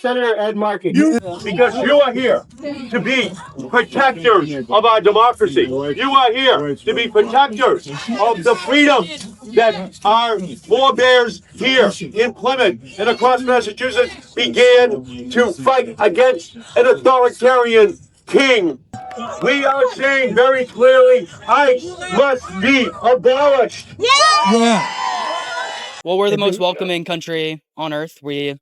Senator Ed Markey. Because you are here to be protectors of our democracy. You are here to be protectors of the freedom that our forebears here in Plymouth and across Massachusetts began to fight against an authoritarian king. We are saying very clearly, ICE must be abolished. Yeah. Well, we're the most welcoming country on earth. We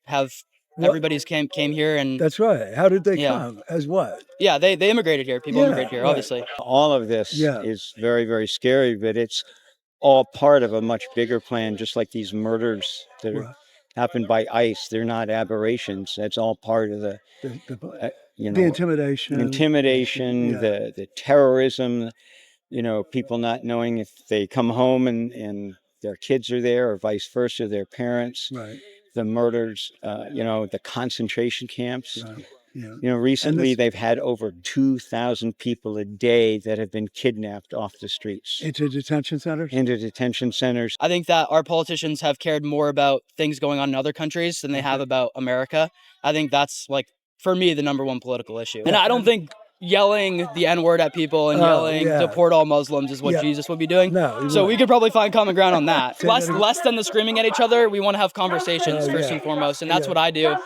have everybody's came here, and that's right. How did they come? As what? Yeah, they immigrated here. People immigrated here, obviously. All of this is very, very scary, but it's all part of a much bigger plan, just like these murders that are happened by ICE. They're not aberrations. That's all part of the intimidation, the terrorism, people not knowing if they come home and their kids are there or vice versa, their parents, the murders, the concentration camps. Recently they've had over 2,000 people a day that have been kidnapped off the streets. Into detention centers? Into detention centers. I think that our politicians have cared more about things going on in other countries than they have about America. I think that's, for me, the #1 political issue. And I don't think yelling the N-word at people and yelling deport all Muslims is what Jesus would be doing. No, so we could probably find common ground on that. Less than the screaming at each other. We want to have conversations first and foremost, and that's what I do.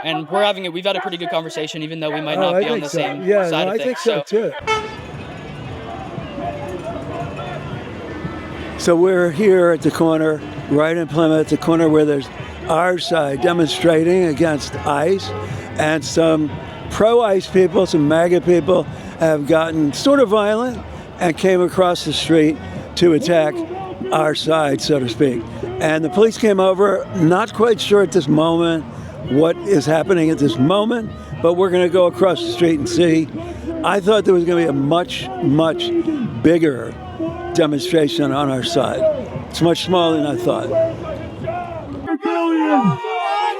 And we've had a pretty good conversation, even though we might not be on the same side of things. I think so too. So we're here at the corner, right in Plymouth, the corner where there's our side demonstrating against ICE, and some pro-ICE people, some MAGA people, have gotten sort of violent and came across the street to attack our side, so to speak. And the police came over, not quite sure at this moment what is happening at this moment, but we're going to go across the street and see. I thought there was going to be a much, much bigger demonstration on our side. It's much smaller than I thought.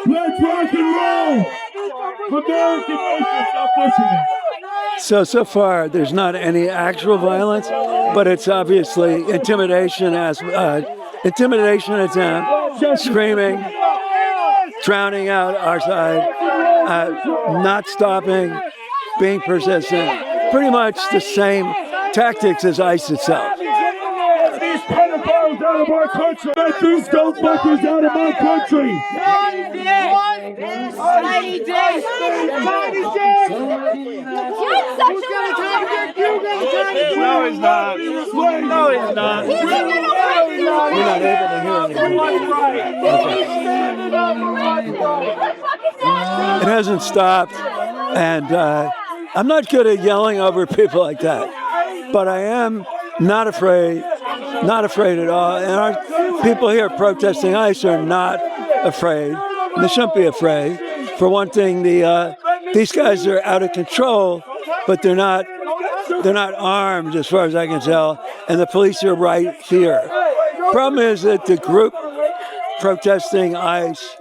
Let's rock and roll! American nation, stop pushing it. So far, there's not any actual violence, but it's obviously intimidation attempt, screaming, drowning out our side, not stopping, being persistent, pretty much the same tactics as ICE itself. These pedophiles out of our country! Let these dope fuckers out of my country! No, he's not. No, he's not. You're not able to hear anything. It hasn't stopped, and I'm not good at yelling over people like that, but I am not afraid at all. And our people here protesting ICE are not afraid. They shouldn't be afraid. For one thing, these guys are out of control, but they're not armed as far as I can tell, and the police are right here. Problem is that the group protesting ICE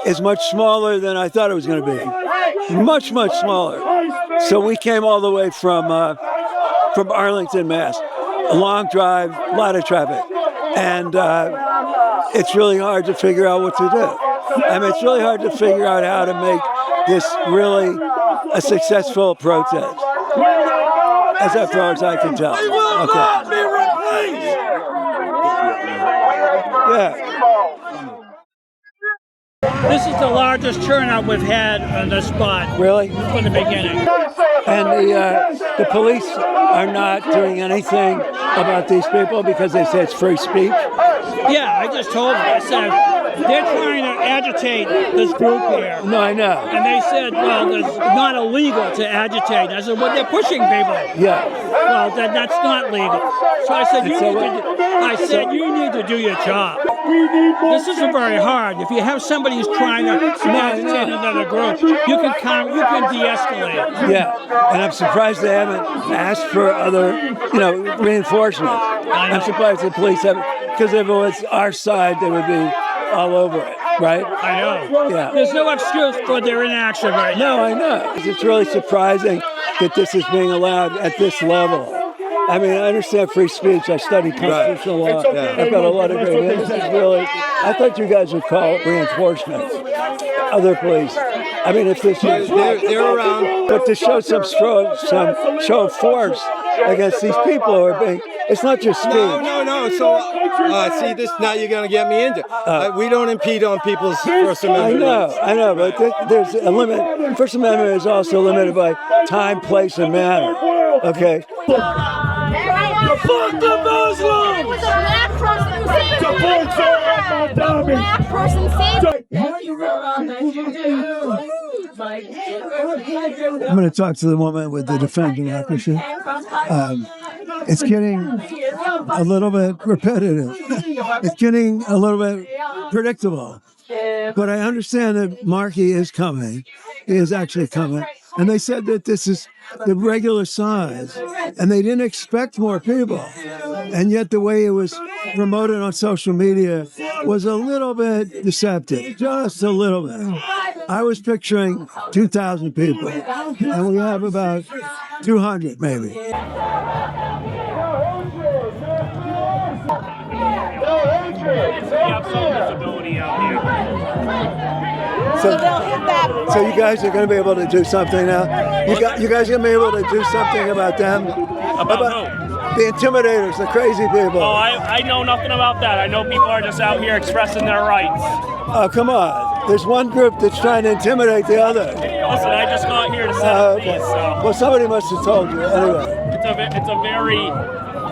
is much smaller than I thought it was going to be. Much, much smaller. So we came all the way from Arlington, Mass. A long drive, a lot of traffic. And it's really hard to figure out what to do. I mean, it's really hard to figure out how to make this really a successful protest, as far as I can tell. We will not be replaced! Yeah. This is the largest turnout we've had on this spot. Really? From the beginning. And the police are not doing anything about these people because they say it's free speech? Yeah, I just told them. I said, they're trying to agitate this group here. No, I know. And they said, well, it's not illegal to agitate. I said, well, they're pushing people. Yeah. Well, that's not legal. So I said, you need to do your job. This isn't very hard. If you have somebody who's trying to agitate another group, you can de-escalate. Yeah, and I'm surprised they haven't asked for other, reinforcements. I'm surprised the police haven't, because if it was our side, they would be all over it, right? I know. Yeah. There's no excuse for their inaction right now. No, I know. It's really surprising that this is being allowed at this level. I mean, I understand free speech. I study constitutional law. I've got a lot of great. This is really. I thought you guys would call reinforcements, other police. I mean, if this is They're around. but to show some show of force against these people who are being. It's not just speech. No. So, see this now. You're gonna get me into. We don't impede on people's First Amendment rights. I know, but there's a limit. First Amendment is also limited by time, place, and manner. Okay. Fuck the Muslims! It was a black person who saved The boys are a black person saved I'm going to talk to the woman with the Defend Democracy. It's getting a little bit repetitive. It's getting a little bit predictable. But I understand that Markey is coming. He is actually coming. And they said that this is the regular size. And they didn't expect more people. And yet the way it was promoted on social media was a little bit deceptive. Just a little bit. I was picturing 2,000 people. And we have about 200 maybe. We have some visibility out here. So you guys are going to be able to do something now? You guys are going to be able to do something about them? About who? The intimidators, the crazy people. Oh, I know nothing about that. I know people are just out here expressing their rights. Oh, come on. There's one group that's trying to intimidate the other. Listen, I just got here to set up Okay. these, so. Well, somebody must have told you. Anyway. It's a very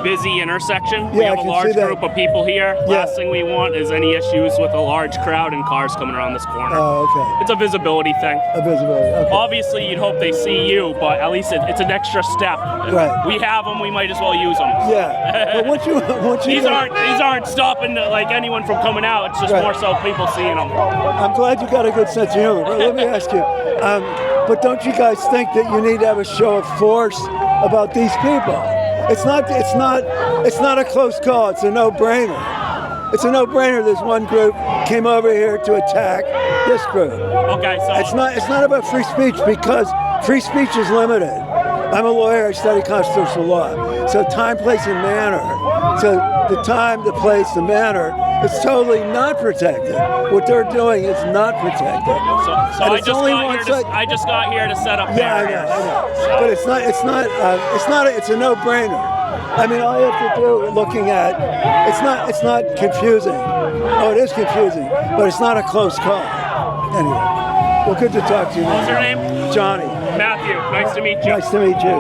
busy intersection. We Yeah, I have a can large see that. group of people here. Yeah. Last thing we want is any issues with a large crowd and cars coming around this corner. Oh, okay. It's a visibility thing. A visibility. Okay. Obviously, you'd hope they see you, but at least it's an extra step. Right. We have them. We might as well use them. Yeah. But once you These aren't stopping like anyone from coming out. It's just Right. more so people seeing them. I'm glad you got a good sense of humor. But let me ask you, but don't you guys think that you need to have a show of force about these people? It's not a close call. It's a no-brainer. It's a no-brainer. There's one group came over here to attack this group. Okay, so It's not about free speech because free speech is limited. I'm a lawyer. I study constitutional law. So time, place, and manner. So the time, the place, the manner is totally not protected. What they're doing is not protected. So And I it's just only got one here. side. I just got here to set up Yeah, I barriers. know. But it's a no-brainer. I mean, all you have to do, looking at, it's not confusing. Oh, it is confusing, but it's not a close call. Anyway, well, good to talk to you. What's your name? Johnny. Matthew. Nice to meet you. Nice to meet you.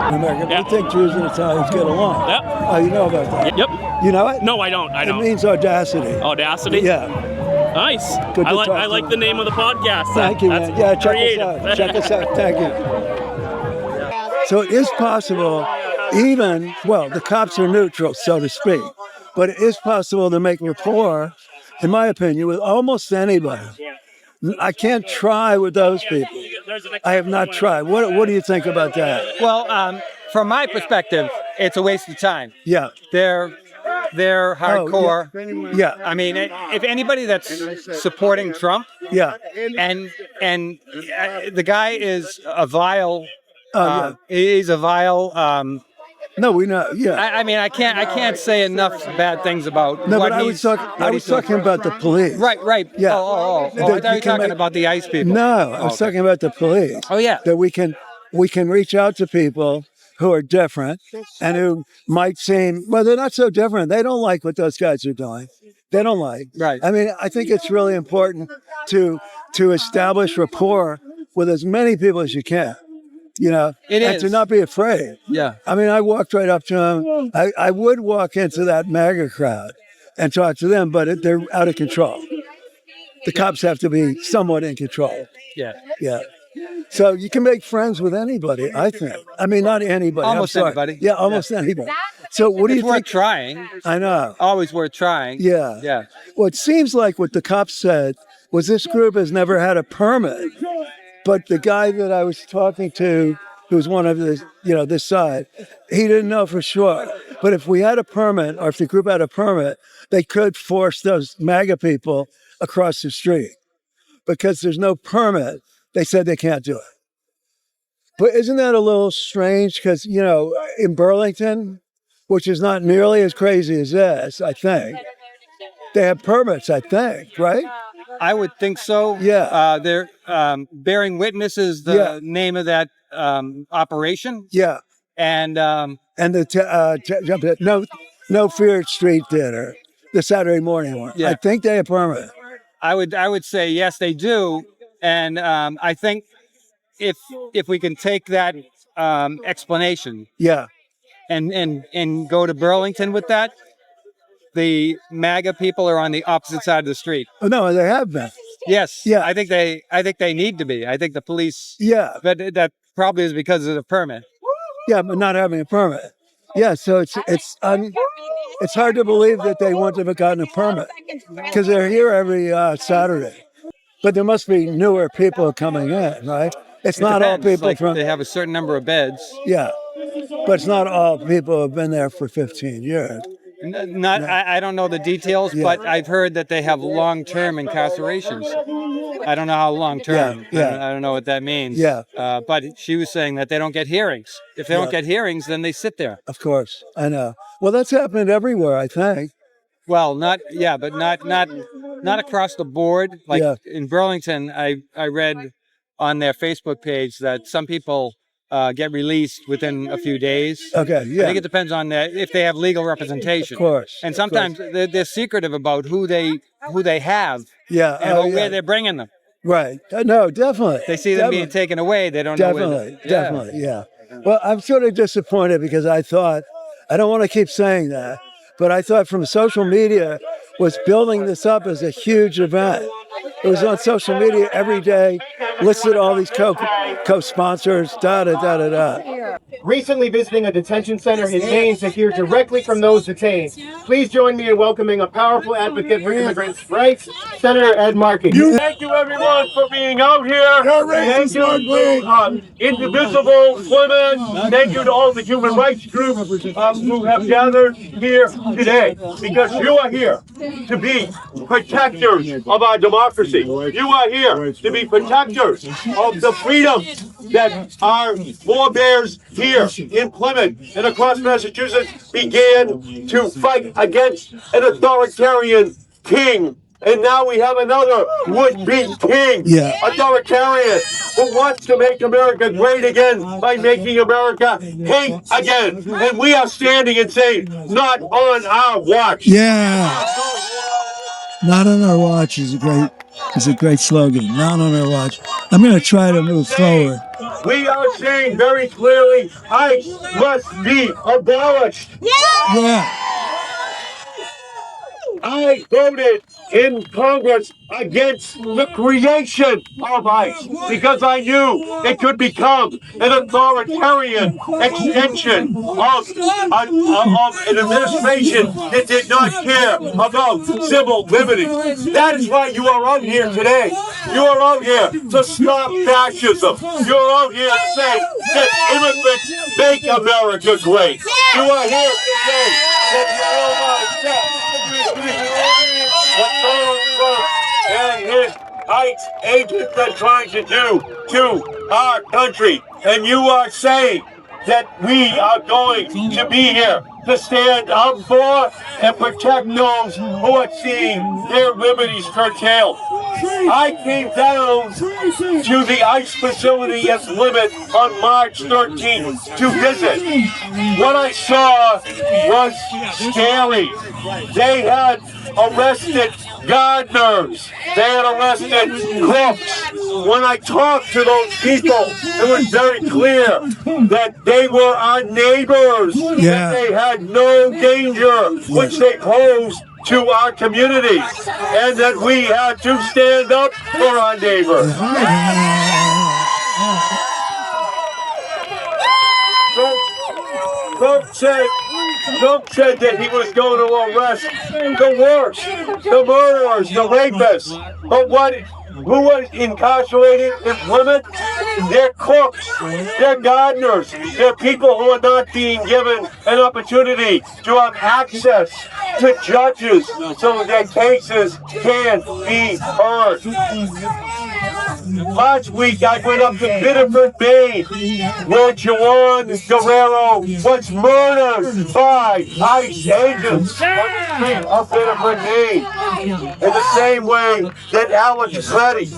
In America, Yeah. we think Jews and Italians get along. Yep. Oh, you know about that? Yep. You know it? No, I don't. I It don't. means audacity. Audacity. Yeah. Nice. Good to I talk to like you. the name of the podcast. Thank you, That's man. Yeah, check creative. us out. Check us out. Thank you. So it is possible, the cops are neutral, so to speak, but it is possible to make rapport, in my opinion, with almost anybody. I can't try with those people. I have not tried. What do you think about that? Well, from my perspective, it's a waste of time. Yeah. They're hardcore. Yeah. I mean, if anybody that's supporting Trump, Yeah. and the guy is a vile, Yeah. he's a vile. No, we know. Yeah. I mean, I can't say enough bad things about. No, what but I was talking about the police. Right. Yeah. Oh. I That thought you you were can talking make- about the ICE people. No, I was talking about the police. Oh yeah. That we can reach out to people who are different and who might seem, well, they're not so different. They don't like what those guys are doing. They don't like. Right. I mean, I think it's really important to establish rapport with as many people as you can. You know, It and is. to not be afraid. Yeah. I mean, I walked right up to them. I would walk into that MAGA crowd and talk to them, but they're out of control. The cops have to be somewhat in control. Yeah. Yeah. So you can make friends with anybody, I think. I mean, not anybody. I'm Almost sorry. anybody. Yeah, almost anybody. So what do It's you worth think? trying. I know. Always worth trying. Yeah. Yeah. Well, it seems like what the cops said was this group has never had a permit. But the guy that I was talking to, who's one of the, this side, he didn't know for sure. But if we had a permit, or if the group had a permit, they could force those MAGA people across the street. Because there's no permit, they said they can't do it. But isn't that a little strange? Because, in Burlington, which is not nearly as crazy as this, I think. They have permits, I think, right? I would think so. Yeah. They're bearing witness is the name of that operation. Yeah. And the no fear street dinner, the Saturday morning one. Yeah. I think they have permit. I would say yes, they do. And I think if we can take that explanation, Yeah. and go to Burlington with that, the MAGA people are on the opposite side of the street. Oh no, they have been. Yes. Yeah. I think they need to be. I think the police. Yeah. But that probably is because of the permit. Yeah, but not having a permit. Yeah, so it's hard to believe that they wouldn't have gotten a permit because they're here every Saturday. But there must be newer people coming in, right? It's not all people like from. They have a certain number of beds. Yeah, but it's not all people who have been there for 15 years. I don't know the details, but I've heard that they have long-term incarcerations. I don't know how long-term. Yeah. I don't know what that means. Yeah. But she was saying that they don't get hearings. If they don't get hearings, then they sit there. Of course, I know. Well, that's happened everywhere, I think. Well, not across the board. Like in Burlington, I read on their Facebook page that some people get released within a few days. Okay, yeah. I think it depends on if they have legal representation. Of course. And sometimes they're secretive about who they have. Yeah. And where they're bringing them. Right. No, definitely. They see them being taken away. They don't know where. Definitely. Yeah. Well, I'm sort of disappointed because I thought, I don't want to keep saying that, but I thought from social media was building this up as a huge event. It was on social media every day, listed all these co-sponsors, da-da-da-da-da. Recently visiting a detention center, his gains to hear directly from those detained. Please join me in welcoming a powerful advocate for immigrants' rights, Senator Ed Markey. Thank you, everyone, for being out here. Thank you to Indivisible Women. Thank you to all the human rights groups who have gathered here today. Because you are here to be protectors of our democracy. You are here to be protectors of the freedoms that our forebears here in Plymouth and across Massachusetts began to fight against an authoritarian king. And now we have another would-be king, authoritarian, who wants to make America great again by making America hate again. And we are standing and saying, not on our watch. Yeah. Not on our watch is a great slogan. Not on our watch. I'm going to try to move forward. We are saying very clearly, ICE must be abolished. Yeah. I voted in Congress against the creation of ICE because I knew it could become an authoritarian extension of an administration that did not care about civil liberties. That is why you are out here today. You are out here to stop fascism. You are out here to say that immigrants make America great. You are here to say that you will not accept what Donald Trump and his ICE agents are trying to do to our country. And you are saying that we are going to be here to stand up for and protect those who are seeing their liberties curtailed. I came down to the ICE facility at Plymouth on March 13th to visit. What I saw was scary. They had arrested gardeners. They had arrested cooks. When I talked to those people, it was very clear that they were our neighbors. That they had no danger which they posed to our communities, and that we had to stand up for our neighbors. Trump said that he was going to arrest the worst, the murderers, the rapists. But who was incarcerated in Plymouth? They're cooks, they're gardeners, they're people who are not being given an opportunity to have access to judges so their cases can be heard. Last week I went up to Biddeford, Maine, where Juan Guerrero was murdered by ICE agents on the street of Biddeford, Maine. In the same way that Alex Reddy,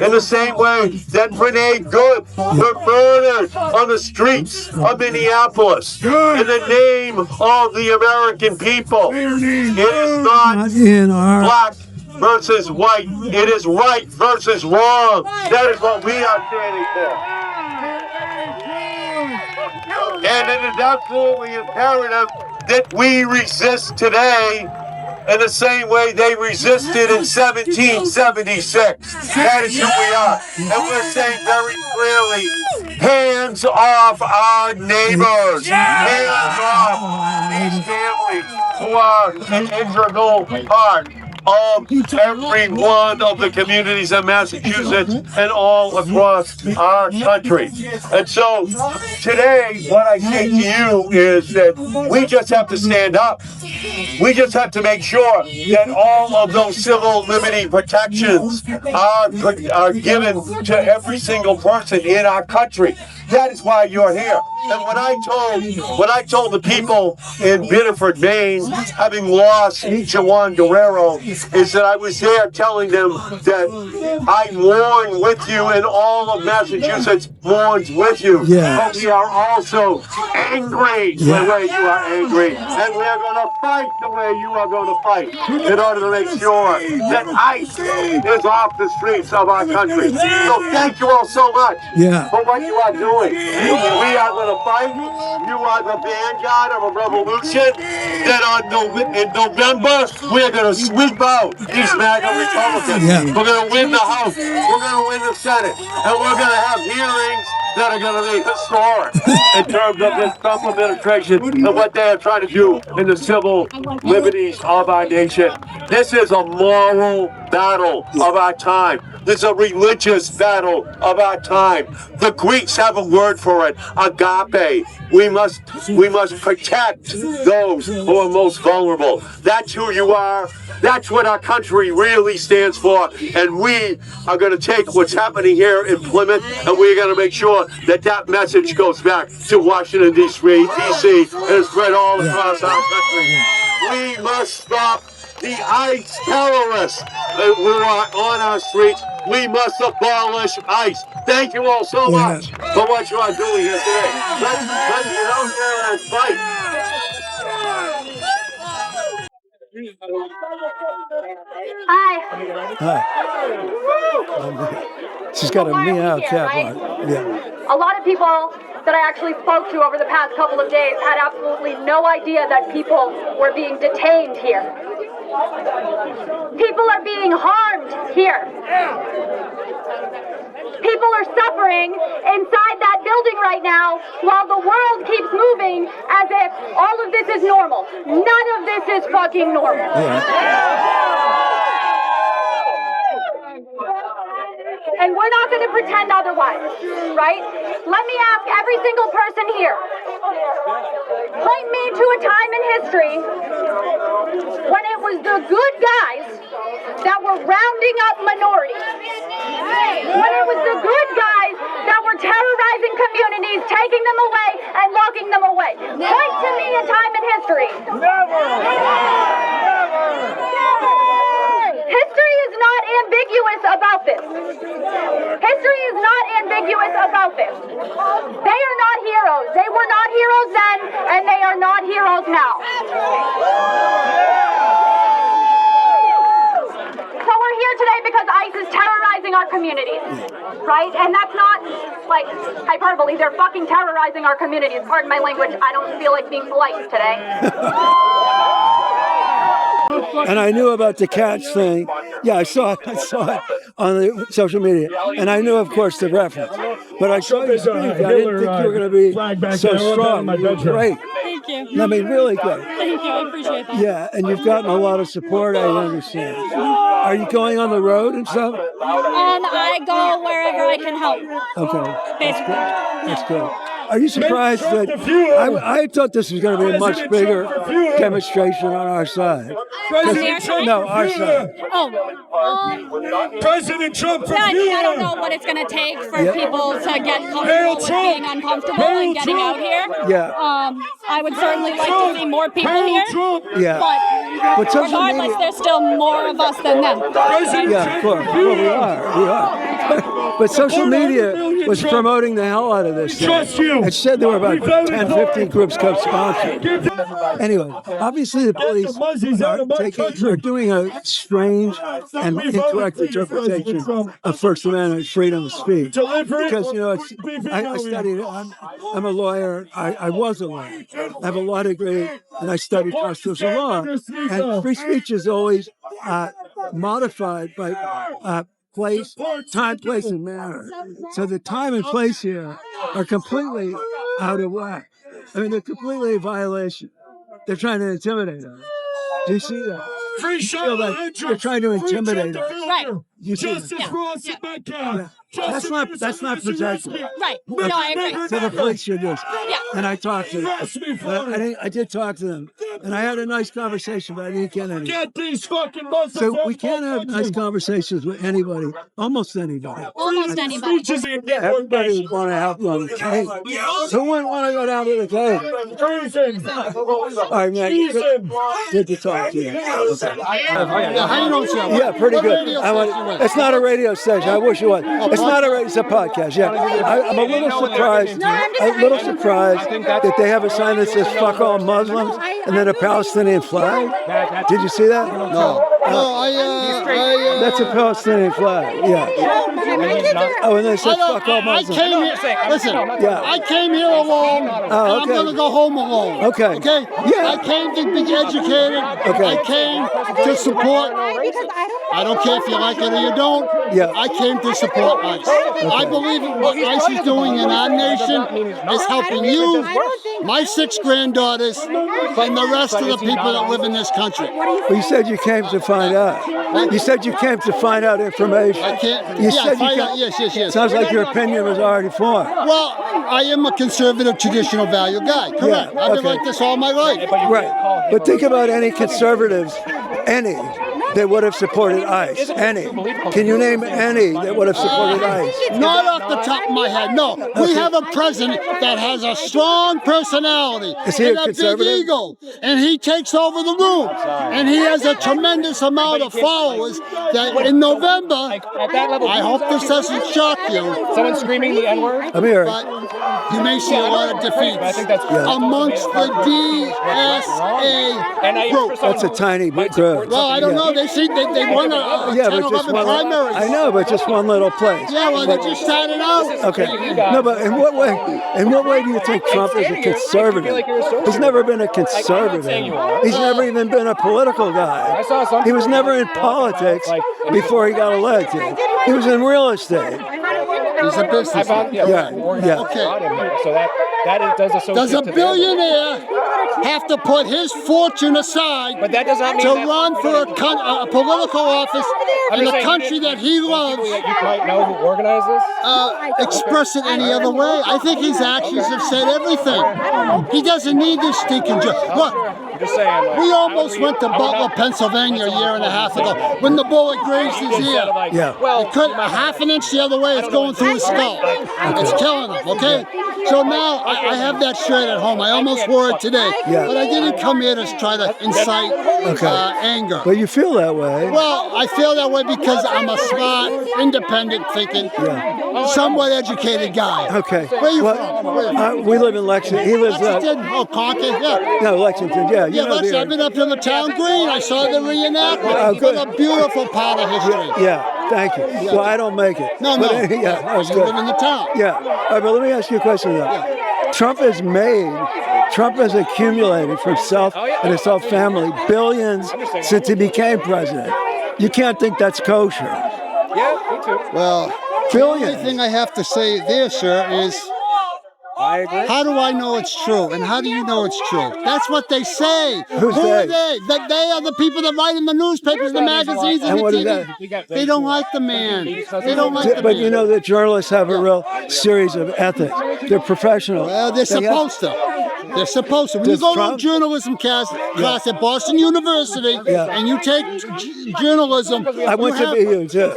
in the same way that Renee Good were murdered on the streets of Minneapolis in the name of the American people. It is not black versus white. It is right versus wrong. That is what we are standing for. And it is absolutely imperative that we resist today in the same way they resisted in 1776. That is who we are. And we're saying very clearly, hands off our neighbors. Hands off these families who are an integral part of every one of the communities in Massachusetts and all across our country. And so today, what I say to you is that we just have to stand up. We just have to make sure that all of those civil liberty protections are given to every single person in our country. That is why you're here. And when I told the people in Biddeford, Maine, having lost Juan Guerrero, is that I was there telling them that I mourn with you and all of Massachusetts mourns with you. Yeah. But we are also angry the way you are angry. And we are going to fight the way you are going to fight in order to make sure that ICE is off the streets of our country. So thank you all so much for what you are doing. We are going to fight. You are the vanguard of a revolution that in November we're going to sweep out these MAGA Republicans. We're going to win the House. We're going to win the Senate. And we're going to have hearings that are going to be historic in terms of this Trump administration and what they are trying to do in the civil liberties of our nation. This is a moral battle of our time. This is a religious battle of our time. The Greeks have a word for it, agape. We must protect those who are most vulnerable. That's who you are. That's what our country really stands for. And we are going to take what's happening here in Plymouth, and we're going to make sure that that message goes back to Washington, D.C., and is spread all across our country. We must stop the ICE terrorists who are on our streets. We must abolish ICE. Thank you all so much for what you are doing here today. Let's get out there and fight. Hi. She's got a meow cap on. A lot of people that I actually spoke to over the past couple of days had absolutely no idea that people were being detained here. People are being harmed here. People are suffering inside that building right now while the world keeps moving as if all of this is normal. None of this is fucking normal. And we're not going to pretend otherwise, right? Let me ask every single person here. Point me to a time in history when it was the good guys that were rounding up minorities. When it was the good guys that were terrorizing communities, taking them away and locking them away. Point to me a time in history. Never! History is not ambiguous about this. History is not ambiguous about this. They are not heroes. They were not heroes then, and they are not heroes now. So we're here today because ICE is terrorizing our communities, right? And that's not like hyperbole. They're fucking terrorizing our communities. Pardon my language. I don't feel like being polite today. And I knew about the cats thing. Yeah, I saw it on the social media. And I knew, of course, the reference. But I saw you speak. I didn't think you were going to be so strong. Great. Thank you. I mean, really great. Thank you. I appreciate that. Yeah, and you've gotten a lot of support, I understand. Are you going on the road and stuff? I go wherever I can help. Okay. Basically. That's good. Are you surprised that I thought this was going to be a much bigger demonstration on our side? No, our side. President Trump for I don't know what it's going to take for people to get comfortable with being uncomfortable and getting out here. Yeah. I would certainly like to see more people here. Yeah. But regardless, there's still more of us than them. Yeah, of course. Well, we are. But social media was promoting the hell out of this thing. It said there were about 10, 15 groups co-sponsored. Anyway, obviously the police are doing a strange and incorrect interpretation of First Amendment freedom of speech. Because, you know, I studied, I'm a lawyer, I was a lawyer. I have a law degree, and I studied constitutional law. And free speech is always modified by place, time, place, and manner. So the time and place here are completely out of whack. I mean, they're completely a violation. They're trying to intimidate us. Do you see that? Free feel like they're trying to intimidate us. Right. You see Justice that? for us in Metcalf. That's not protected. Right. No, I agree. So the police should just. Yeah. And I talked to them. I did talk to them. And I had a nice conversation, but I didn't get any. Get these fucking Muslims. So we can't have nice conversations with anybody, almost anybody. Almost anybody. Everybody would want to have them on the cave. Who wouldn't want to go down to the cave? All right, man. Good to talk to you. How you doing, sir? Yeah, pretty good. It's not a radio station. I wish it was. It's not a radio. It's a podcast. Yeah, I'm a little surprised. That they have a sign that says "fuck all Muslims" and then a Palestinian flag. Did you see that? No. That's a Palestinian flag. Yeah. Oh, and they said "fuck all Muslims." I came here alone, and I'm going to go home alone. Okay. Okay? Yeah. I came to be educated. Okay. I came to support. I don't care if you like it or you don't. Yeah. I came to support ICE. I believe what ICE is doing in our nation is helping you, my 6 granddaughters, and the rest of the people that live in this country. Well, you said you came to find out. You said you came to find out information. I can't. You said find out. Yes. Sounds like your opinion was already formed. Well, I am a conservative, traditional value guy. Correct. I've been like this all my life. Right. But think about any conservatives, any, that would have supported ICE. Any. Can you name any that would have supported ICE? Not off the top of my head, no. We have a president that has a strong personality and a big ego, and he takes over the room, and he has a tremendous amount of followers that in November, I hope this doesn't shock you. Someone screaming the N-word? I'm here. But you may see a lot of defeats amongst the DSA group. That's a tiny group. Well, I don't know. They won a 10, 11 primaries. I know, but just one little place. Yeah, well, they just started out. Okay. No, but in what way do you think Trump is a conservative? He's never been a conservative. He's never even been a political guy. He was never in politics before he got elected. He was in real estate. He's a businessman. Yeah. Okay. So that does associate. Does a billionaire have to put his fortune aside to run for a political office in a country that he loves? You might know who organized this? Express it any other way. I think his actions have said everything. He doesn't need this stinking job. Look, we almost went to Butler, Pennsylvania a year and a half ago when the bullet grazed his ear. Yeah. Well, it could a half an inch the other way, it's going through his skull. It's killing him, okay? So now I have that shirt at home. I almost wore it today. Yeah. But I didn't come here to try to incite anger. But you feel that way. Well, I feel that way because I'm a smart, independent thinking, somewhat educated guy. Okay. Where are you from? We live in Lexington. He lives Lexington? Concord? Yeah. No, Lexington, yeah. Yeah, listen, I've been up to the town green. I saw the reenactment. Good. What a beautiful part of history. Yeah, thank you. Well, I don't make it. No. But, yeah, that was You good. live in the town. Yeah. All right, but let me ask you a question, though. Trump has accumulated for himself and his whole family billions since he became president. You can't think that's kosher. Yeah, me too. Well, Billions. the only thing I have to say there, sir, is I agree. how do I know it's true? And how do you know it's true? That's what they say. Who's Who are they? they? That they are the people that write in the newspapers, the magazines, and And the what is TV. that? They don't like the man. They don't like the But man. you know that journalists have a real series of ethics. They're professional. Well, they're supposed to. They're supposed to. When you go to a journalism class at Boston University and you take journalism. I went to BU too.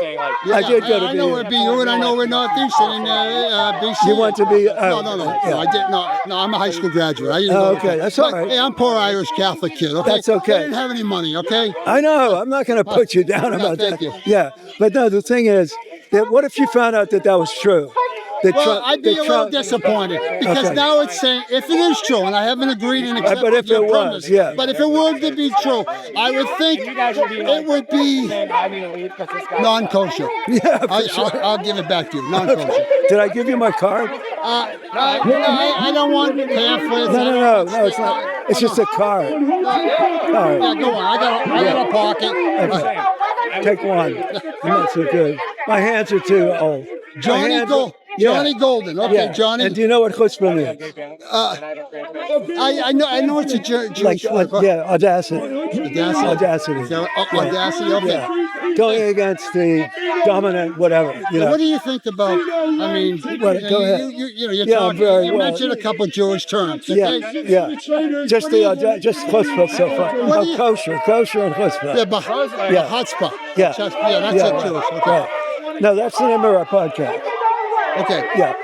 I did go to BU. I know where BU and I know where Northeastern and BC. You went to BU? No, I did not. No, I'm a high school graduate. I didn't go okay, that's all right. Hey, I'm poor Irish Catholic kid. Okay, that's okay. I didn't have any money. Okay. I know. I'm not going to put you down about thank that. you. Yeah, but no. The thing is, that what if you found out that was true? Well, I'd be a little disappointed because now it's saying if it is true, and I haven't agreed and accepted but if your it premise, was, but if it were to be true, I would think it would be non-kosher. Yeah, for sure. I'll give it back to you, non-kosher. Did I give you my card? I don't want pamphlets. No, it's not. It's just a card. All right. Yeah, go on. I got a pocket. Okay. Take one. I'm not so good. My hands are too old. Johnny Goldin. Okay, Johnny. And do you know what chutzpah means? I know it's a Jewish word. Audacity. Audacity. Okay. Yeah. Going against the dominant whatever. What do you think about? I mean, go ahead. You mentioned a couple of Jewish terms. Okay? Yeah. Just chutzpah so far. Kosher and chutzpah. Chutzpah. Yeah, that's a Jewish. Okay. Right. No, that's the name of our podcast. Okay. Yeah.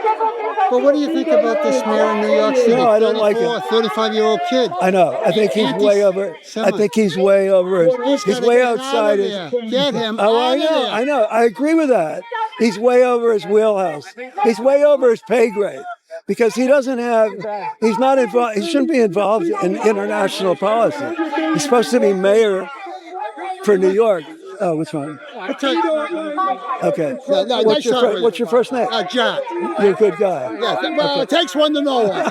Well, what do you think about this mayor in New York City? No, I don't like it. 35-year-old kid. I know. I think he's way over. I think he's way over. He's way outside his. Get him. I know. I agree with that. He's way over his wheelhouse. He's way over his pay grade because he doesn't have. He's not involved. He shouldn't be involved in international policy. He's supposed to be mayor for New York. Oh, which one? Okay. What's your first name? Jack. You're a good guy. Yeah. Well, it takes one to know one.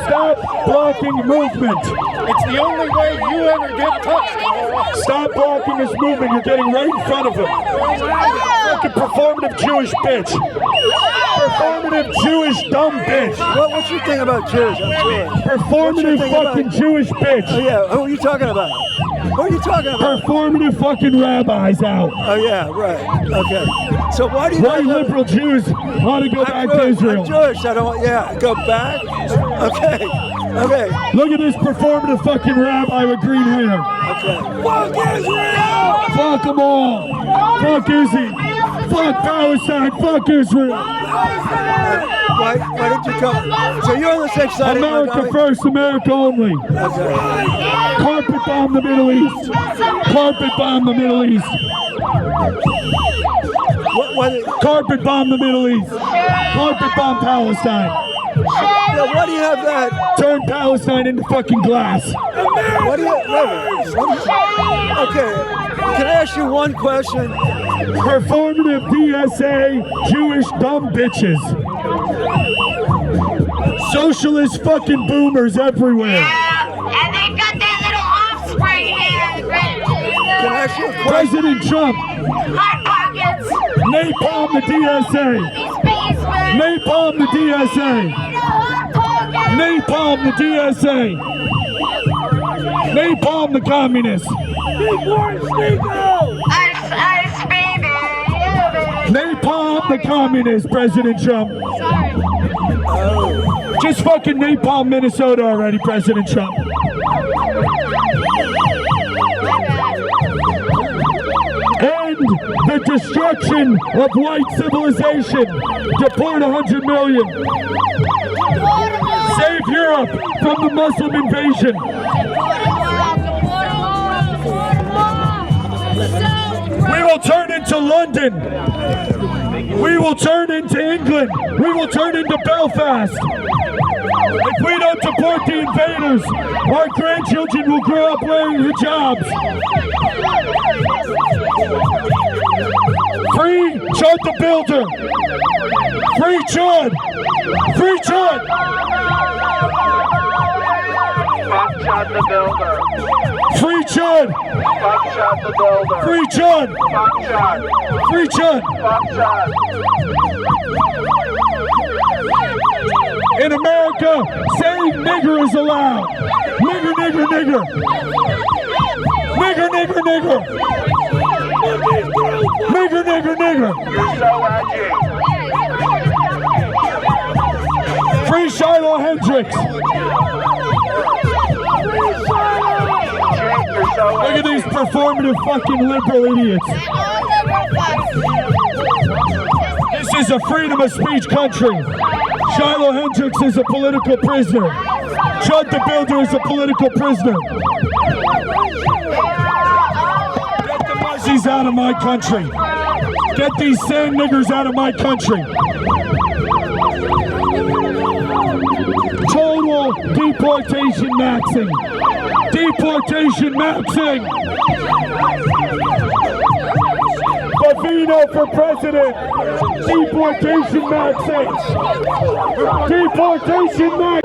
Stop blocking movement. It's the only way you ever get touched. Stop blocking this movement. You're getting right in front of him. Fucking performative Jewish bitch. Performative Jewish dumb bitch. What's your thing about Jews? I'm Jewish. Performative fucking Jewish bitch. Oh yeah. Who are you talking about? Performative fucking rabbis out. Oh yeah, right. Okay. So why do you? Why liberal Jews want to go back to Israel? I'm Jewish. I don't. Yeah, go back. Okay. Look at this performative fucking rabbi with green hair. Okay. Fuck Israel. Fuck them all. Fuck Izzy. Fuck Palestine. Fuck Israel. Why did you come? So you're on the same side. America first, America only. Okay. Carpet bomb the Middle East. Carpet bomb the Middle East. Carpet bomb the Middle East. Carpet bomb Palestine. Why do you have that? Turn Palestine into fucking glass. What do you? Okay. Can I ask you one question? Performative DSA Jewish dumb bitches. Socialist fucking boomers everywhere. And they've got their little offspring here. Can I ask you a question? President Trump. Hot pockets. Napalm the DSA. Napalm the DSA. Napalm the DSA. Napalm the communists. Ice, baby. Napalm the communists, President Trump. Just fucking napalm Minnesota already, President Trump. End the destruction of white civilization. Deport 100 million. Save Europe from the Muslim invasion. We will turn into London. We will turn into England. We will turn into Belfast. If we don't deport the invaders, our grandchildren will grow up wearing hijabs. Free Chud the Builder. Free Chud. Free Chud. Fuck Chud the Builder. Free Chud. Fuck Chud the Builder. Free Chud. Fuck Chud. Free Chud. Fuck Chud. In America, saying nigger is allowed. Nigger, nigger, nigger. Nigger, nigger, nigger. nigger, nigger. You're so edgy. Free Shiloh Hendricks. Jake, you're so Look at these performative fucking liberal idiots. This is a freedom of speech country. Shiloh Hendricks is a political prisoner. Judd the Builder is a political prisoner. Get the muzzies out of my country. Get these sand niggers out of my country. Total deportation maxing. Deportation maxing. Bavino for president. Deportation maxing. Deportation maxing.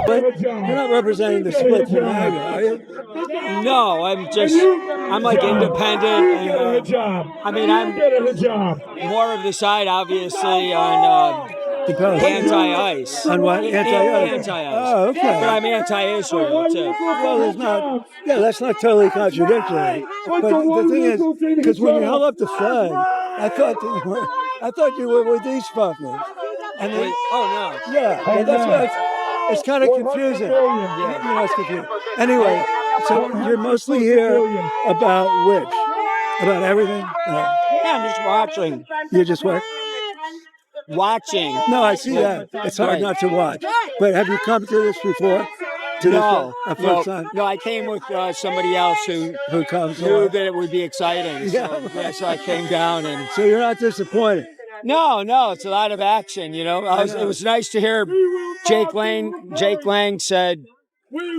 But you're not representing the split for MAGA, are you? No, I'm like independent. And, I mean, I'm more of the side, obviously, on anti-ICE. On what? Anti-ICE? Anti-ICE. Oh, okay. But I'm anti-Israel, too. Well, that's not totally contradictory. But the thing is, because when you held up the flag, I thought you were with these fuckers. And they, oh, no. Yeah, well, that's what it's kind of confusing. Yeah, it's confusing. Anyway, so you're mostly here about which? About everything? Yeah, I'm just watching. You're just what? Watching. No, I see that. It's hard not to watch. But have you come to this before? No, I came with somebody else who comes knew that it would be exciting. Yeah. So I came down and. So you're not disappointed? No, it's a lot of action. You know, it was nice to hear Jake Lang said,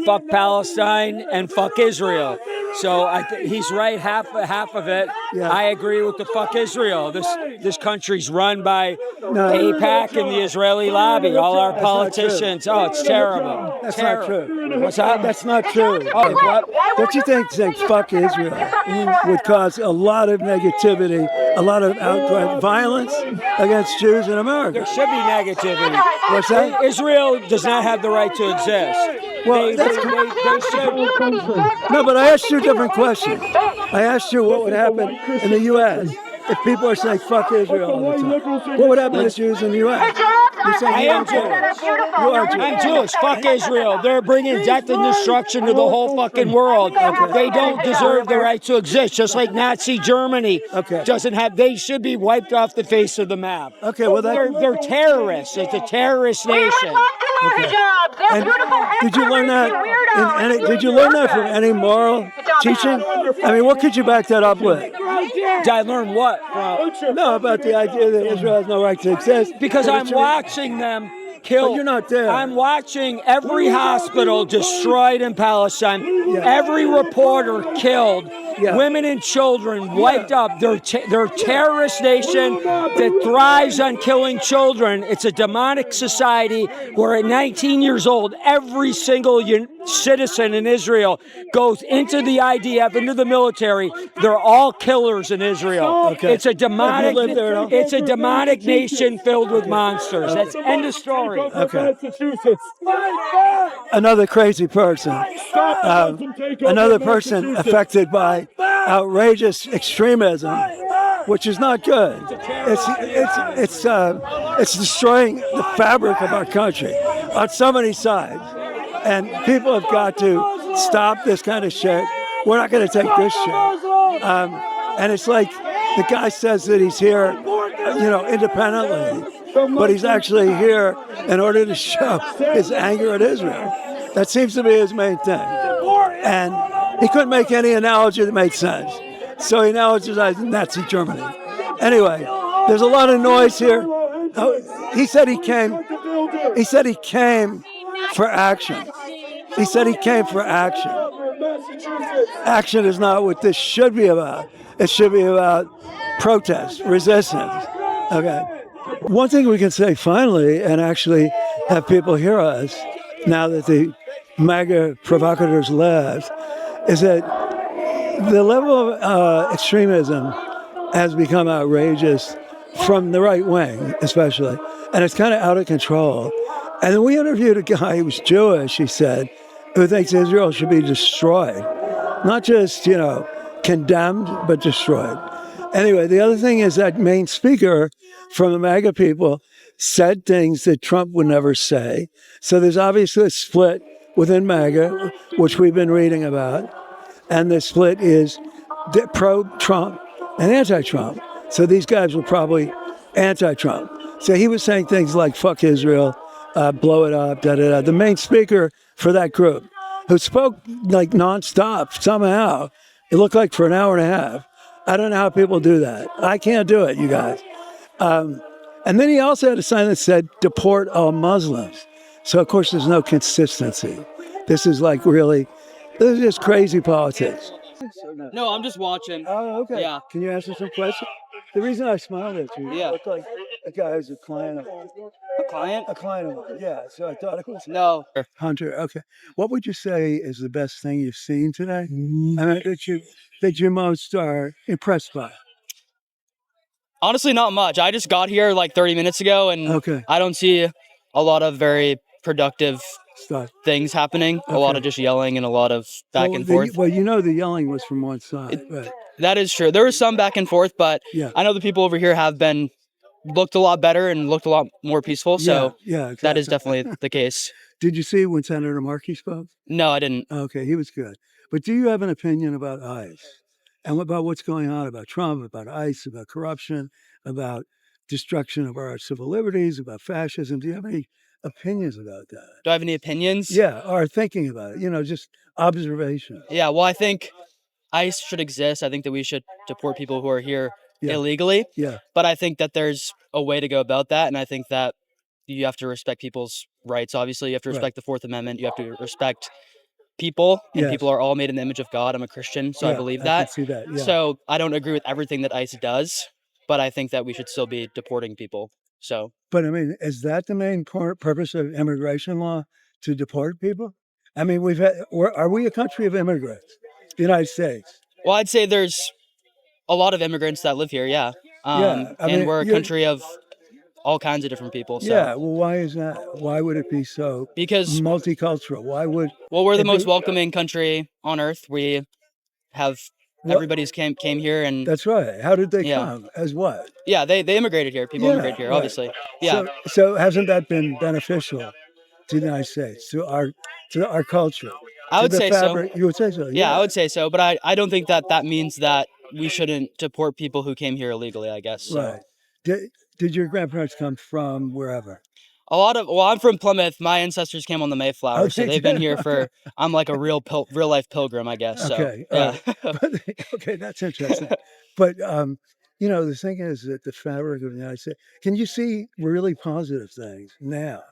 "Fuck Palestine and fuck Israel." So he's right half of it. Yeah. I agree with the fuck Israel. This country's run by AIPAC and the Israeli lobby. All our politicians. Oh, it's terrible. That's not true. What's that? That's not true. Oh, what? Don't you think saying fuck Israel would cause a lot of negativity, a lot of outright violence against Jews in America? There should be negativity. What's that? Israel does not have the right to exist. Well, they should. No, but I asked you a different question. I asked you what would happen in the U.S. if people are saying fuck Israel all the time. What would happen to Jews in the U.S.? I am Jewish. You are Jewish. I'm Jewish. Fuck Israel. They're bringing death and destruction to the whole fucking world. They don't deserve the right to exist, just like Nazi Germany doesn't have. They should be wiped off the face of the map. Okay, well, they're terrorists. It's a terrorist nation. And did you learn that? Did you learn that from any moral teaching? I mean, what could you back that up with? Did I learn what? No, about the idea that Israel has no right to exist. Because I'm watching them killed. But you're not there. I'm watching every hospital destroyed in Palestine. Every reporter killed. Women and children wiped up. They're a terrorist nation that thrives on killing children. It's a demonic society where at 19 years old, every single citizen in Israel goes into the IDF, into the military. They're all killers in Israel. It's a demonic. It's a demonic nation filled with monsters. That's end of story. Okay. Another crazy person. Another person affected by outrageous extremism, which is not good. It's destroying the fabric of our country on so many sides. And people have got to stop this kind of shit. We're not going to take this shit. And it's like the guy says that he's here, independently, but he's actually here in order to show his anger at Israel. That seems to be his main thing. And he couldn't make any analogy that made sense. So he analogized Nazi Germany. Anyway, there's a lot of noise here. He said he came for action. He said he came for action. Action is not what this should be about. It should be about protest, resistance. Okay. One thing we can say finally, and actually have people hear us, now that the MAGA provocateurs left, is that the level of extremism has become outrageous from the right wing, especially, and it's kind of out of control. And then we interviewed a guy who was Jewish, he said, who thinks Israel should be destroyed. not just, condemned, but destroyed. Anyway, the other thing is that main speaker from the MAGA people said things that Trump would never say. So there's obviously a split within MAGA, which we've been reading about. And the split is pro-Trump and anti-Trump. So these guys were probably anti-Trump. So he was saying things like, fuck Israel, blow it up, da-da-da. The main speaker for that group, who spoke like nonstop somehow, it looked like for an hour and a half. I don't know how people do that. I can't do it, you guys. And then he also had a sign that said, deport all Muslims. So, of course, there's no consistency. This is just crazy politics. No, I'm just watching. Oh, okay. Yeah. Can you answer some questions? The reason I smiled at you, you look like a guy who's a client of mine. A client? A client of mine, yeah. So I thought it was No. Hunter. Okay. What would you say is the best thing you've seen today? I mean, that you most are impressed by? Honestly, not much. I just got here like 30 minutes ago, and I don't see a lot of very productive things happening. A lot of just yelling and a lot of back and forth. Well, the yelling was from one side. Right. That is true. There was some back and forth, but I know the people over here have looked a lot better and looked a lot more peaceful. So exactly. That is definitely the case. Did you see when Senator Markey spoke? No, I didn't. Okay, he was good. But do you have an opinion about ICE and about what's going on, about Trump, about ICE, about corruption, about destruction of our civil liberties, about fascism? Do you have any opinions about that? Do I have any opinions? Yeah, or thinking about it, just observation. Yeah, well, I think ICE should exist. I think that we should deport people who are here illegally. Yeah. But I think that there's a way to go about that. And I think that you have to respect people's rights. Obviously, you have to respect the Fourth Amendment. You have to respect people, and people are all made in the image of God. I'm a Christian, so I believe that. I can see that. Yeah. So I don't agree with everything that ICE does, but I think that we should still be deporting people. So. But I mean, is that the main purpose of immigration law, to deport people? I mean, are we a country of immigrants, the United States? Well, I'd say there's a lot of immigrants that live here, and we're a country of all kinds of different people. So. Yeah, well, why is that? Why would it be so multicultural? Well, we're the most welcoming country on earth. We have everybody's came here, and that's right. How did they come? As what? Yeah, they immigrated here. People immigrated here, obviously. Yeah. So hasn't that been beneficial to the United States, to our culture? I would say so. You would say so. Yeah, I would say so. But I don't think that means that we shouldn't deport people who came here illegally, I guess. So. Right. Did your grandparents come from wherever? I'm from Plymouth. My ancestors came on the Mayflower, so they've been here for. I'm like a real life pilgrim, I guess. Okay. So, okay, that's interesting. But the thing is that the fabric of the United States. Can you see really positive things now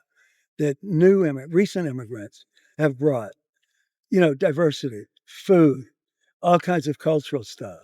that recent immigrants have brought? Diversity, food, all kinds of cultural stuff.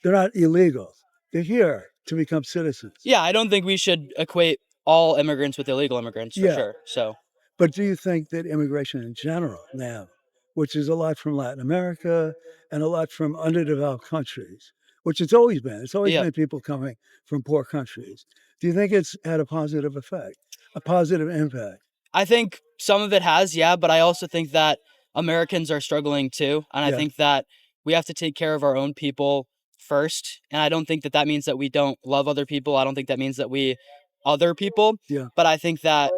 They're not illegal. They're here to become citizens. Yeah, I don't think we should equate all immigrants with illegal immigrants, for sure. So, but do you think that immigration in general now, which is a lot from Latin America and a lot from underdeveloped countries, which it's always been people coming from poor countries. Do you think it's had a positive effect, a positive impact? I think some of it has, but I also think that Americans are struggling too. And I think that we have to take care of our own people first. And I don't think that means that we don't love other people. I don't think that means that we other people. Yeah. But I think that,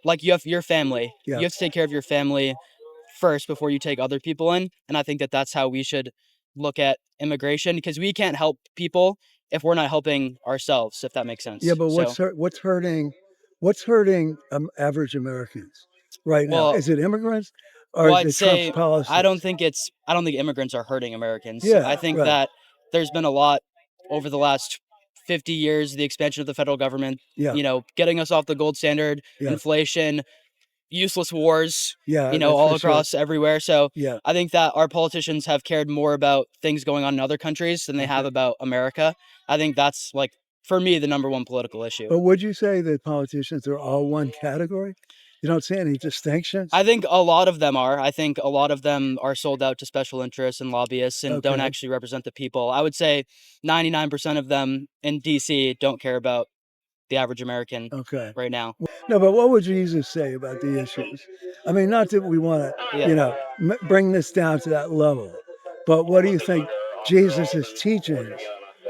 like you have your family. Yeah. You have to take care of your family first before you take other people in. And I think that that's how we should look at immigration, because we can't help people if we're not helping ourselves, if that makes sense. Yeah, but what's hurting average Americans right now? Is it immigrants or is it Trump's policies? I don't think immigrants are hurting Americans. Yeah, I think that there's been a lot over the last 50 years, the expansion of the federal government, getting us off the gold standard, inflation, useless wars, all across everywhere. So I think that our politicians have cared more about things going on in other countries than they have about America. I think that's, like, for me, the number one political issue. But would you say that politicians are all one category? You don't see any distinctions? I think a lot of them are. I think a lot of them are sold out to special interests and lobbyists and don't actually represent the people. I would say 99% of them in D.C. don't care about the average American right now. No, but what would Jesus say about the issues? I mean, not that we want to, bring this down to that level, But what do you think Jesus' teachings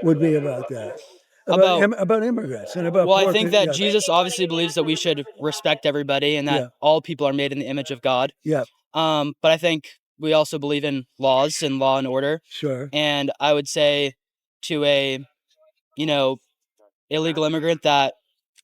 would be about that? About immigrants and about Well, I poor think people? that Jesus obviously believes that we should respect everybody and that all people are made in the image of God. Yeah, But I think we also believe in laws and law and order. sure. And I would say to a, illegal immigrant that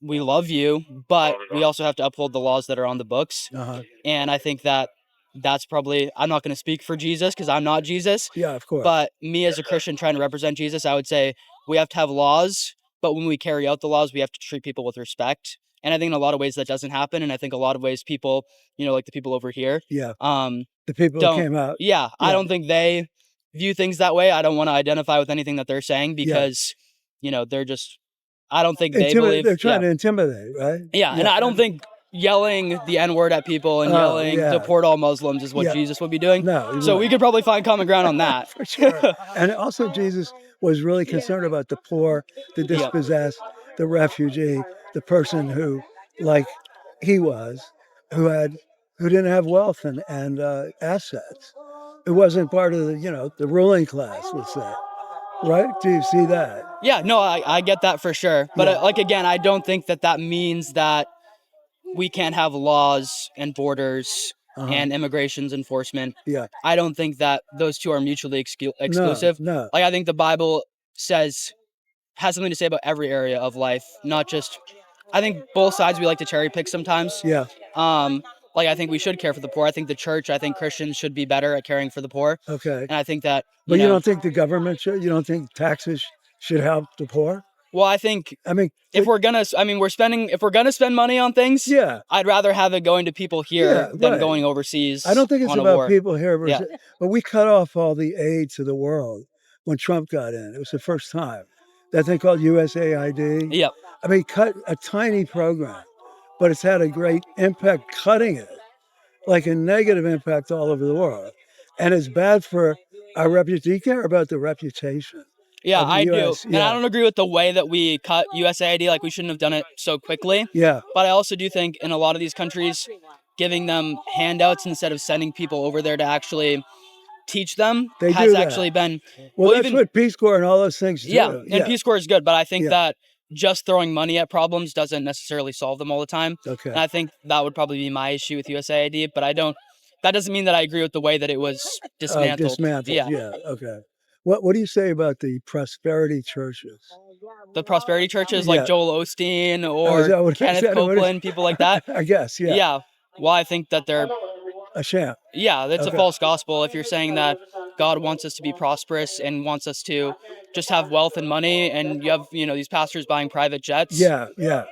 we love you, but we also have to uphold the laws that are on the books. Uh-huh. And I think that that's probably, I'm not going to speak for Jesus because I'm not Jesus. Yeah, of course. But me as a Christian trying to represent Jesus, I would say we have to have laws, but when we carry out the laws, we have to treat people with respect. And I think in a lot of ways that doesn't happen. And I think a lot of ways people, like the people over here, the people who came out. Yeah, I don't think they view things that way. I don't want to identify with anything that they're saying because, they're just, I don't think they believe. They're trying to intimidate, right? Yeah, and I don't think yelling the N-word at people and yelling deport all Muslims is what Jesus would be doing. No, so we could probably find common ground on that. For sure. And also Jesus was really concerned about the poor, the dispossessed, the refugee, the person who, like he was, who didn't have wealth and assets. It wasn't part of the the ruling class, let's say. Right? Do you see that? Yeah, no, I get that for sure. But again, I don't think that means that we can't have laws and borders and immigration's enforcement. Yeah. I don't think that those two are mutually exclusive. No. Like I think the Bible has something to say about every area of life, not just, I think both sides we like to cherry pick sometimes. Yeah. I think we should care for the poor. I think the church, I think Christians should be better at caring for the poor. Okay. And I think that, But you don't think the government should? You don't think taxes should help the poor? Well, I think if we're gonna spend money on things, I'd rather have it going to people here than going overseas. I don't think it's about war. people here, but we cut off all the aid to the world when Trump got in. It was the first time. That thing called USAID. Yep. Cut a tiny program, but it's had a great impact cutting it, like a negative impact all over the world, and it's bad for our reputation. Do you care about the reputation? Yeah, I do. Yeah. And I don't agree with the way that we cut USAID. Like, we shouldn't have done it so quickly. Yeah. But I also do think in a lot of these countries, giving them handouts instead of sending people over there to actually teach them has actually been... Well, that's what Peace Corps and all those things do. Yeah, and Peace Corps is good. But I think that just throwing money at problems doesn't necessarily solve them all the time. Okay. And I think that would probably be my issue with USAID. But that doesn't mean that I agree with the way that it was dismantled. Yeah, okay. What do you say about the prosperity churches? The prosperity churches like Joel Osteen or Kenneth Copeland, people like that? I guess, yeah. Yeah. Well, I think that they're a sham. Yeah, that's a false gospel. If you're saying that God wants us to be prosperous and wants us to just have wealth and money, and you have, these pastors buying private jets. Yeah.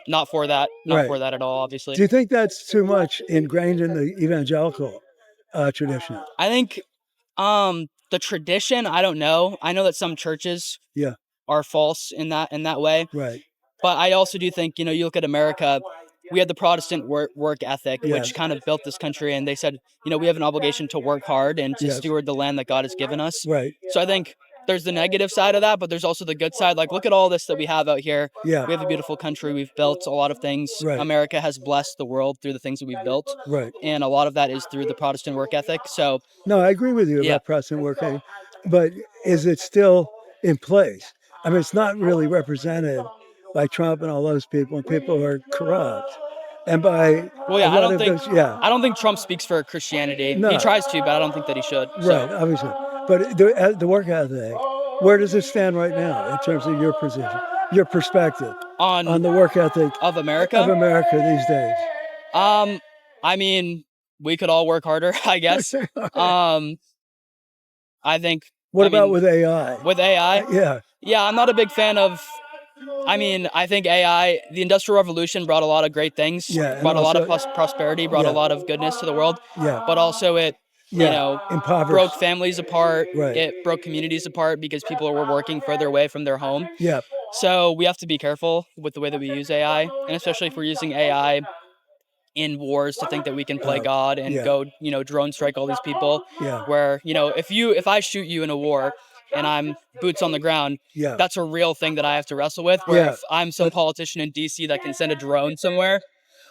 Not for that. Not for that at all, obviously. Do you think that's too much ingrained in the evangelical tradition? I think the tradition, I don't know. I know that some churches are false in that way. Right. But I also do think, you look at America, we had the Protestant work ethic, which kind of built this country. And they said, we have an obligation to work hard and to steward the land that God has given us. Right. So I think there's the negative side of that, but there's also the good side. Like, look at all this that we have out here. Yeah. We have a beautiful country. We've built a lot of things. Right. America has blessed the world through the things that we've built. Right. And a lot of that is through the Protestant work ethic. So no, I agree with you about Protestant work ethic, but is it still in place? It's not really represented by Trump and all those people, and people who are corrupt. And by I don't think Trump speaks for Christianity. No. He tries to, but I don't think that he should. Right, obviously. But the work ethic, where does it stand right now in terms of your position, your perspective on the work ethic of America these days? We could all work harder, I guess. I think. What about with AI? With AI? Yeah, I'm not a big fan of. I think AI, the Industrial Revolution brought a lot of great things, brought a lot of prosperity, brought a lot of goodness to the world, but also it, broke families apart, it broke communities apart because people were working further away from their home. Yeah. So we have to be careful with the way that we use AI, and especially if we're using AI in wars to think that we can play God and go, drone strike all these people. Yeah. Where, if I shoot you in a war, and I'm boots on the ground, that's a real thing that I have to wrestle with. Where if I'm some politician in D.C. that can send a drone somewhere.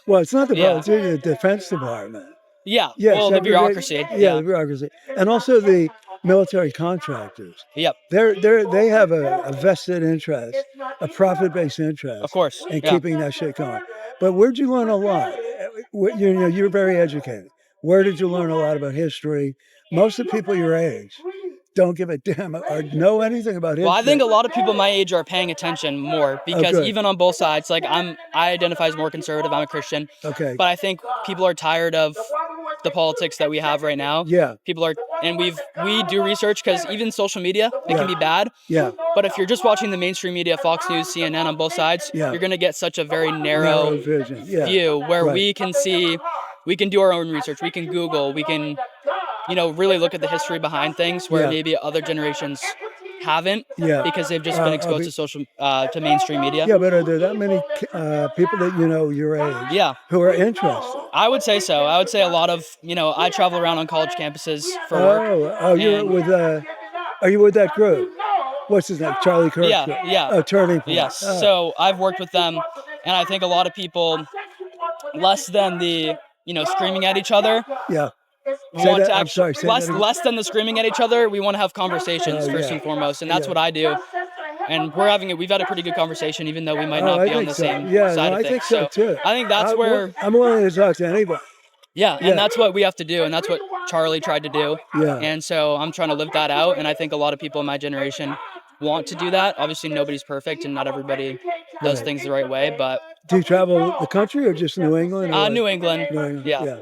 Well, it's not the politician, the Defense Department. Yeah, well, the bureaucracy. The bureaucracy. And also the military contractors. Yep. They have a vested interest, a profit-based interest, Of course. in Yeah. keeping that shit going. But where'd you learn a lot? You're very educated. Where did you learn a lot about history? Most of the people your age don't give a damn or know anything about history. Well, I think a lot of people my age are paying attention more because good. even on both sides, like I identify as more conservative. I'm a Christian. Okay. But I think people are tired of the politics that we have right now. Yeah. People are, and we do research because even social media, it can be bad. Yeah. But if you're just watching the mainstream media, Fox News, CNN on both sides, you're going to get such a very narrow vision. view where we can do our own research. We can Google, we can, really look at the history behind things where maybe other generations haven't because they've just been exposed to mainstream media. Yeah, but are there that many people that your age who are interested? I would say so. I would say a lot of, I travel around on college campuses for work. Oh, you're with, are you with that group? What's his name? Charlie Kirk? Yeah. Oh, Turning Point. Yes. So I've worked with them, and I think a lot of people, less than the, screaming at each other. Yeah. Less than the screaming at each other. We want to have conversations first and foremost, and that's what I do. And we've had a pretty good conversation, even though we might not be on the same side of things. I think so too. I think that's where I'm willing to talk to anybody. Yeah, and that's what we have to do, and that's what Charlie tried to do. Yeah. And so I'm trying to live that out, and I think a lot of people in my generation want to do that. Obviously, nobody's perfect, and not everybody does things the right way, but... Do you travel the country or just New England? New England. Yeah.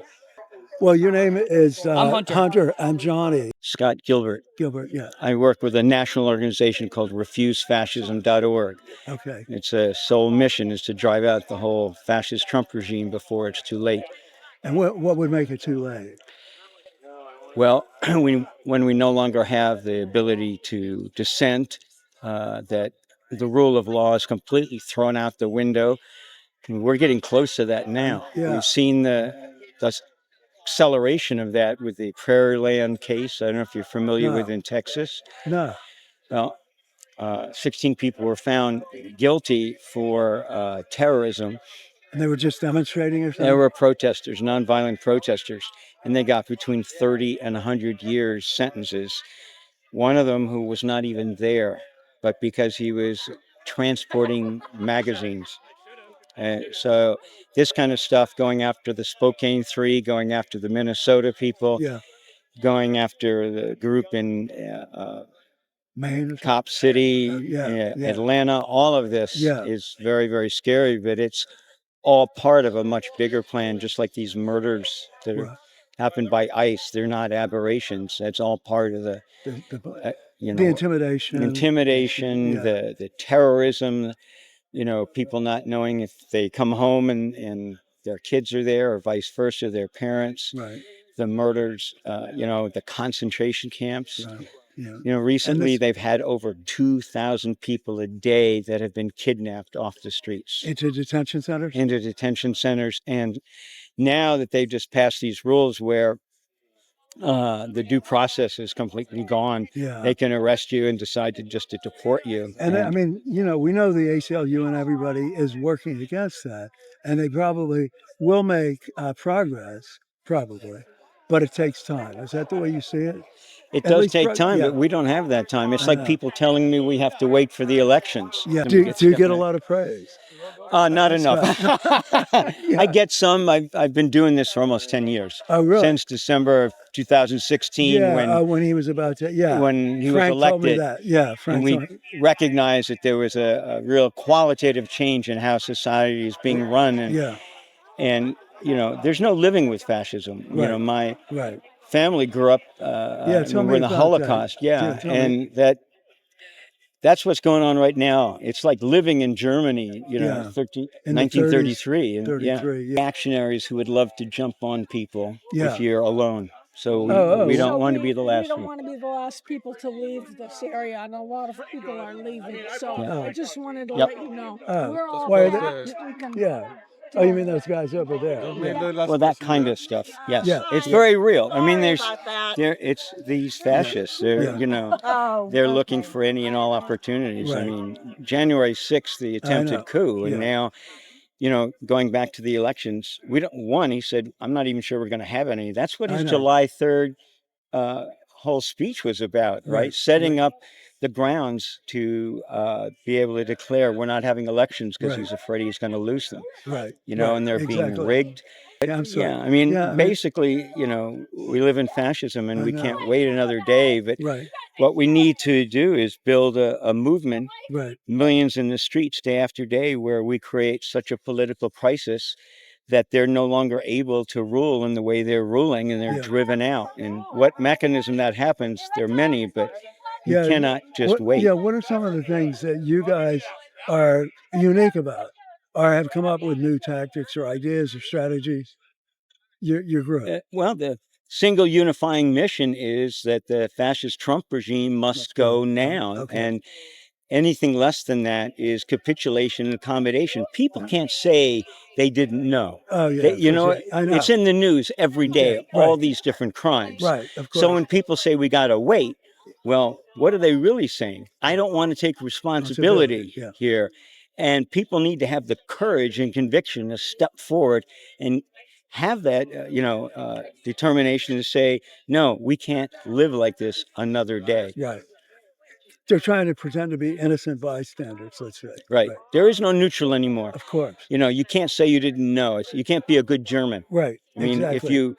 Well, your name is I'm Hunter. I'm Johnny. Scott Gilbert. Yeah. I work with a national organization called RefuseFascism.org. Okay. Its sole mission is to drive out the whole fascist Trump regime before it's too late. And what would make it too late? Well, when we no longer have the ability to dissent, that the rule of law is completely thrown out the window. And we're getting close to that now. Yeah. We've seen the acceleration of that with the Prairie Land case. I don't know if you're familiar with in Texas. No. Well, 16 people were found guilty for terrorism. And they were just demonstrating or something? They were protesters, nonviolent protesters, and they got between 30 and 100 years sentences. One of them who was not even there, but because he was transporting magazines. So this kind of stuff, going after the Spokane Three, going after the Minnesota people, going after the group in Maine, Cop City, Atlanta, all of this is very, very scary, but it's all part of a much bigger plan, just like these murders that are happened by ICE. They're not aberrations. That's all part of the intimidation, the terrorism, people not knowing if they come home and their kids are there or vice versa, their parents, the murders, the concentration camps. Recently they've had over 2,000 people a day that have been kidnapped off the streets. Into detention centers? Into detention centers. And now that they've just passed these rules where the due process is completely gone, they can arrest you and decide to deport you. And I mean, we know the ACLU and everybody is working against that, and they probably will make progress, but it takes time. Is that the way you see it? It does take time, but we don't have that time. It's like people telling me we have to wait for the elections. Yeah. Do you get a lot of praise? Not enough. I get some. I've been doing this for almost 10 years. Oh, really? Since December of 2016, when he was about to, when he Frank was elected. Told me that. Yeah, Frank. And we recognized that there was a real qualitative change in how society is being run, and there's no living with fascism. My family grew up in the Holocaust. And that's what's going on right now. It's like living in Germany, 1933. 33, Reactionaries who would love to jump on people if you're alone. So we don't want to be the last We don't want to be the last people to leave this area, and a lot of people are leaving. So I just wanted to let you know. We're all Oh, you mean those guys over there? Well, that kind of stuff. Yes. It's very real. I mean, it's these fascists. They're, they're looking for any and all opportunities. I mean, January 6th, the attempted coup, and now, going back to the elections, he said, I'm not even sure we're going to have any. That's what his July 3rd whole speech was about, right? Right, Setting up the grounds to be able to declare we're not having elections because Right. he's afraid he's going to lose them, Right. you know, right, and they're being exactly. rigged. Yeah, I'm sorry. Yeah, I mean, Yeah, I mean- basically, you know, we live in fascism and I we know. can't wait another day. But Right. what we need to do is build a movement, Right. millions in the streets day after day, where we create such a political crisis that they're no longer able to rule in the way they're ruling, and they're Yeah. driven out. And what mechanism that happens, there are many, but you Yeah, cannot just wait. Yeah, what are some of the things that you guys are unique about, or have come up with new tactics or ideas or strategies? Your group. Well, the single unifying mission is that the fascist Trump regime must go now. Okay. And anything less than that is capitulation and accommodation. People can't say they didn't know. Oh yeah, They, you for know, sure. I know. it's in the news every day, Yeah, all right. these different crimes. Right, of course. So when people say we got to wait, well, what are they really saying? I don't want to take responsibility yeah. here. And people need to have the courage and conviction to step forward and have that, determination to say, no, we can't live like this another day. Right. They're trying to pretend to be innocent bystanders, let's say. Right. There is no neutral anymore. Of course. You know, you can't say you didn't know. You can't be a good German. Right. I mean, if exactly. you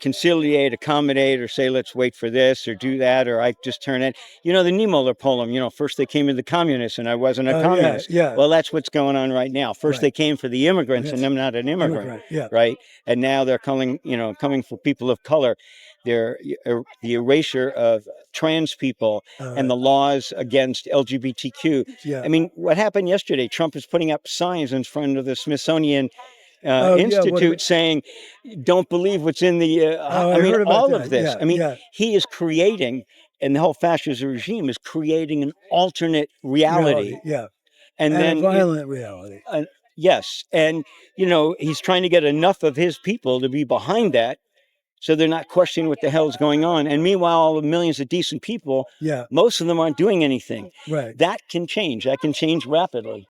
conciliate, accommodate, or say, let's wait for this or do that, or I just turn it. You know, the Niemöller poem, first they came in the communists and I wasn't a communist. Yeah. Well, that's what's going on right now. First Right. they came for the immigrants Yes. and I'm not an immigrant. Yeah. Right. And now they're coming for people of color. They're the erasure of trans people and the laws against LGBTQ. Yeah. I mean, what happened yesterday? Trump is putting up signs in front of the Smithsonian Institute saying, don't believe what's in the, I heard about all that. of this. Yeah, I mean, yeah. he is creating, and the whole fascist regime is creating an alternate reality. Yeah. And then a violent reality. Yes. And, he's trying to get enough of his people to be behind that, so they're not questioning what the hell is going on. And meanwhile, all the millions of decent people, Yeah. most of them aren't doing anything. Right. That can change. That can change rapidly.